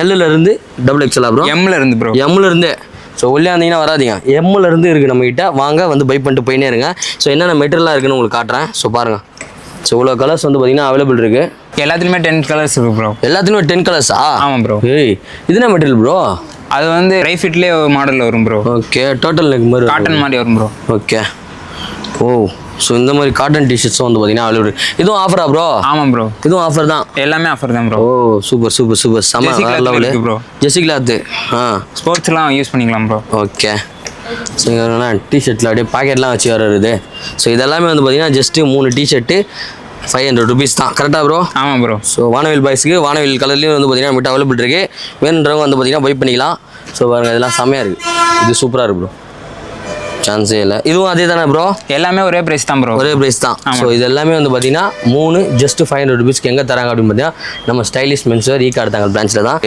எல்லுல இருந்து double XL bro? எம்ல இருந்து bro. எம்ல இருந்து. ஸோ உள்ளே வந்தீங்கன்னா வராதிங்க, எம்மில் இருந்து இருக்குது நம்மகிட்ட. வாங்க வந்து பை பண்ணிட்டு போயினே இருங்க. ஸோ என்னென்ன மெட்டீரியலாக இருக்குன்னு உங்களுக்கு காட்டுறேன். ஸோ பாருங்கள். ஸோ இவ்வளோ கலர்ஸ் வந்து பார்த்தீங்கன்னா அவைலபிள் இருக்குது. எல்லாத்துலேயுமே 10 கலர்ஸ் இருக்குது ப்ரோ. எல்லாத்துலேயுமே 10 கலர்ஸா? ஆமாம் ப்ரோ. ஏய் இது என்ன மெட்டீரியல் ப்ரோ? அது வந்து ரை ஃபிட்லேயே மாடலில் வரும் ப்ரோ. ஓகே, டோட்டல் நெக் மாதிரி காட்டன் மாதிரி வரும் ப்ரோ. ஓகே. ஓ ஸோ இந்த மாதிரி காட்டன் டிஷர்ட்ஸும் வந்து பார்த்தீங்கன்னா அவைலபிள். இதுவும் ஆஃபரா ப்ரோ? ஆமாம் ப்ரோ, இதுவும் ஆஃபர் தான். எல்லாமே ஆஃபர் தான் bro. Oh super super super, செம லெவலு ப்ரோ. Jersey cloth. ஸ்போர்ட்ஸ்லாம் யூஸ் பண்ணிக்கலாம் ப்ரோ. ஓகே. ஸோ என்னன்னா டிஷர்ட்டில் அப்படியே பாக்கெட்லாம் வச்சு வருது. ஸோ இதெல்லாமே வந்து பார்த்தீங்கன்னா ஜஸ்ட்டு 3 டிஷர்ட்டு 500 ருபீஸ் தான். கரெக்டாக ப்ரோ? ஆமாம் ப்ரோ. ஸோ வானவில் பாய்ஸ்க்கு வானவில் கலர்லேயும் வந்து பார்த்தீங்கன்னா நம்மகிட்ட அவைலபிள் இருக்குது. வேணுன்றவங்க வந்து பார்த்தீங்கன்னா பை பண்ணிக்கலாம். ஸோ பாருங்கள், இதெல்லாம் செம்மையாக இருக்குது. இது சூப்பராக இருக்குது ப்ரோ, சான்ஸே இல்லை. இதுவும் அதே தானே ப்ரோ? எல்லாமே ஒரே ப்ரைஸ் தான் ப்ரோ. ஒரே ப்ரைஸ் தான். ஸோ இது எல்லாமே வந்து பார்த்தீங்கன்னா 3 ஜஸ்ட் 500 ருபீஸ்க்கு எங்கே தராங்க அப்படின்னு பார்த்தீங்கன்னா நம்ம ஸ்டைலிஷ் மென்ஸ்வேர் ஈகார்த்தாங்கல் பிரான்ச்சில் தான்.